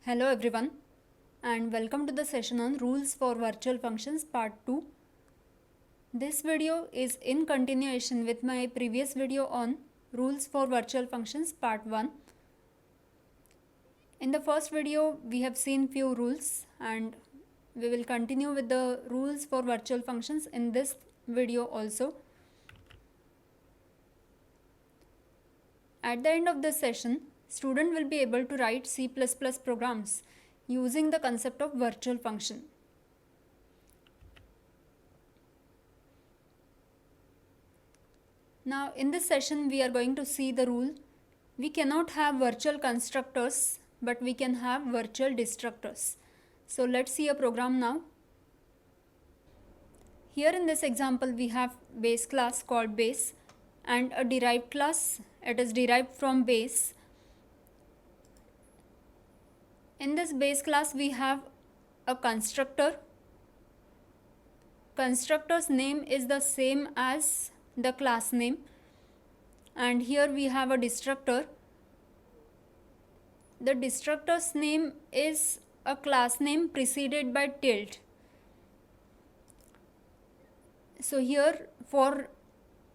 Hello everyone and welcome to the session on Rules for Virtual Functions Part 2. This video is in continuation with my previous video on Rules for Virtual Functions Part 1. In the first video we have seen few rules and we will continue with the rules for virtual functions in this video also. At the end of this session, student will be able to write C++ programs using the concept of virtual function. Now in this session we are going to see the rule. We cannot have virtual constructors but we can have virtual destructors. So let's see a program now. Here in this example we have base class called base and a derived class. It is derived from base. In this base class we have a constructor. Constructor's name is the same as the class name, and here we have a destructor. The destructor's name is a class name preceded by tilde. So here for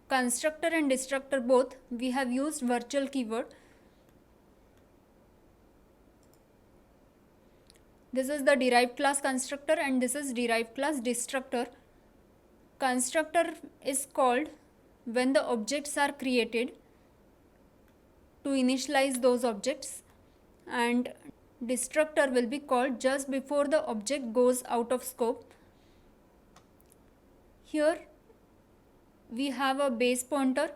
constructor and destructor both we have used virtual keyword. This is the derived class constructor and this is derived class destructor. Constructor is called when the objects are created to initialize those objects, and destructor will be called just before the object goes out of scope. Here we have a base pointer,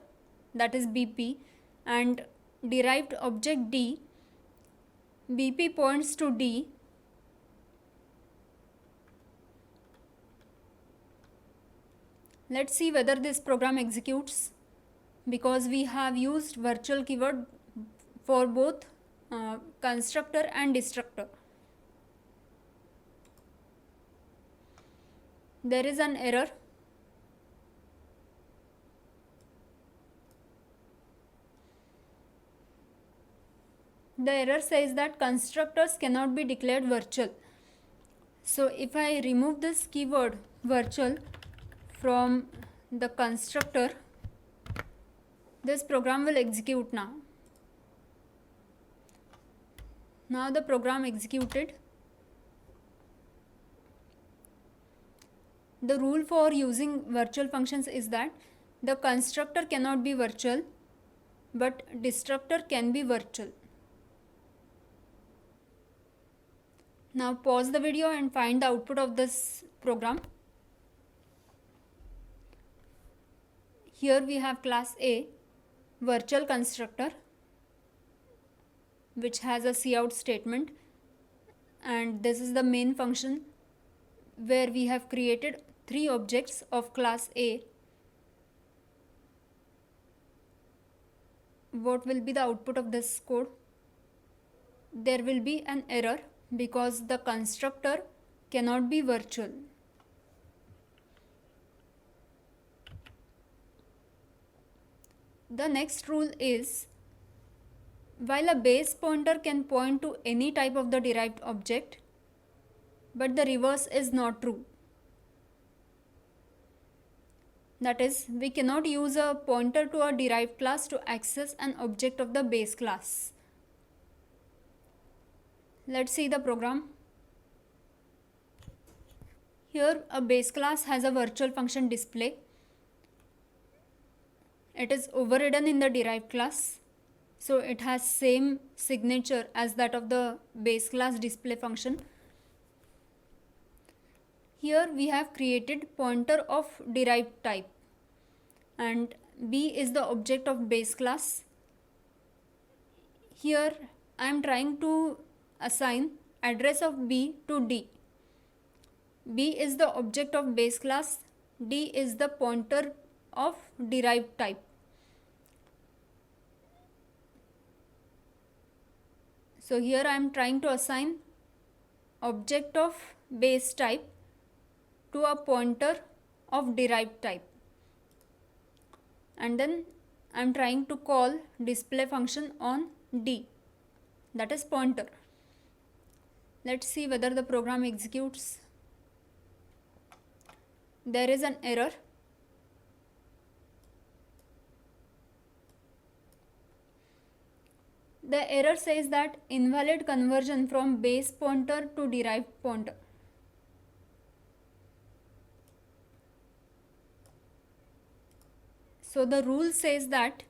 that is BP, and derived object D. BP points to D. Let's see whether this program executes, because we have used virtual keyword for both constructor and destructor. There is an error. The error says that constructors cannot be declared virtual. So if I remove this keyword virtual from the constructor, this program will execute now. Now the program executed. The rule for using virtual functions is that the constructor cannot be virtual but destructor can be virtual. Now pause the video and find the output of this program. Here we have class A, virtual constructor, which has a cout statement, and this is the main function where we have created 3 objects of class A. What will be the output of this code? There will be an error because the constructor cannot be virtual. The next rule is, while a base pointer can point to any type of the derived object, but the reverse is not true. That is, we cannot use a pointer to a derived class to access an object of the base class. Let's see the program. Here a base class has a virtual function display. It is overridden in the derived class, so it has same signature as that of the base class display function. Here we have created pointer of derived type and B is the object of base class. Here I am trying to assign address of B to D. B is the object of base class, D is the pointer of derived type. So here I am trying to assign object of base type to a pointer of derived type, and then I am trying to call display function on D, that is pointer. Let's see whether the program executes. There is an error. The error says that invalid conversion from base pointer to derived pointer. So the rule says that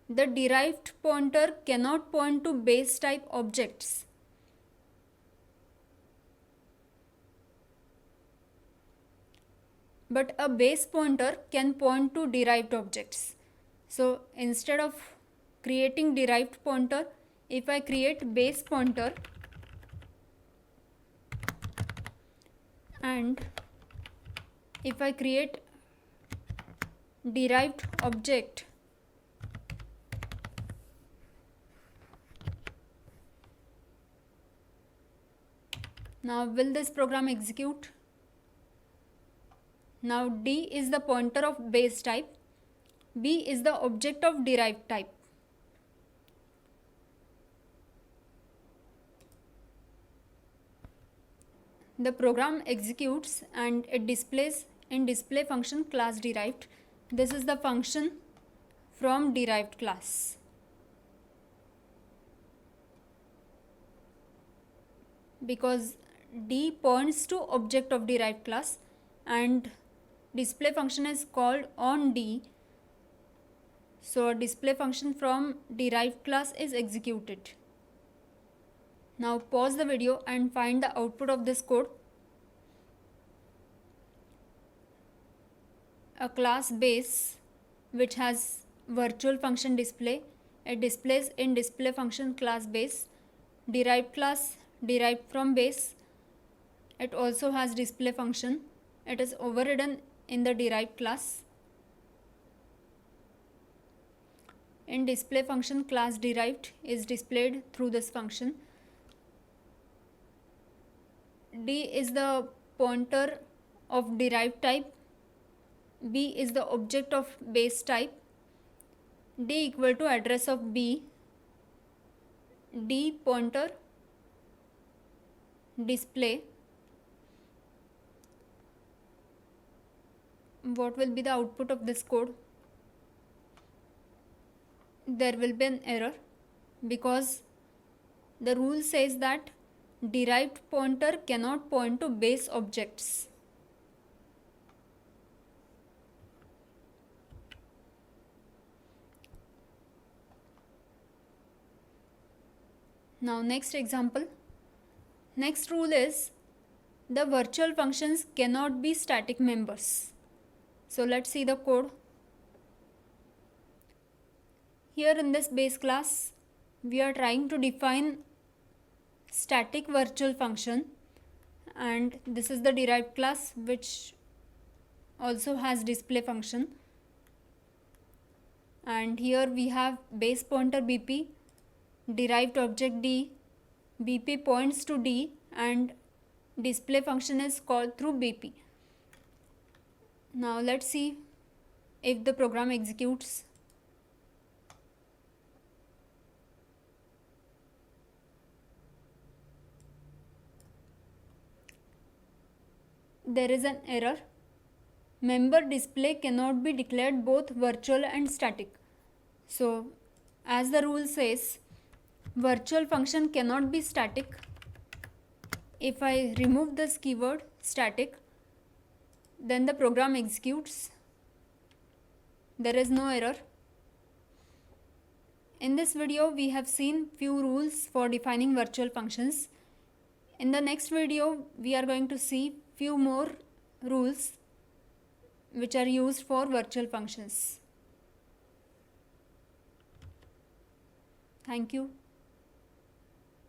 the derived pointer cannot point to base type objects. But a base pointer can point to derived objects. So instead of creating derived pointer, if I create base pointer and if I create derived object, now will this program execute? Now D is the pointer of base type, B is the object of derived type. The program executes and it displays in display function class derived. This is the function from derived class. Because D points to object of derived class and display function is called on D, so a display function from derived class is executed. Now pause the video and find the output of this code. A class base which has virtual function display, it displays in display function class base. Derived class derived from base, it also has display function. It is overridden in the derived class. In display function class derived is displayed through this function. D is the pointer of derived type, B is the object of base type. D equal to address of B, D pointer display. What will be the output of this code? There will be an error because the rule says that derived pointer cannot point to base objects. Now next example. Next rule is the virtual functions cannot be static members. So let's see the code. Here in this base class, we are trying to define static virtual function, and this is the derived class which also has display function. And here we have base pointer BP, derived object D, BP points to D, and display function is called through BP. Now let's see if the program executes. There is an error. Member display cannot be declared both virtual and static. So as the rule says, virtual function cannot be static. If I remove this keyword static, then the program executes. There is no error. In this video, we have seen few rules for defining virtual functions. In the next video, we are going to see few more rules which are used for virtual functions. Thank you.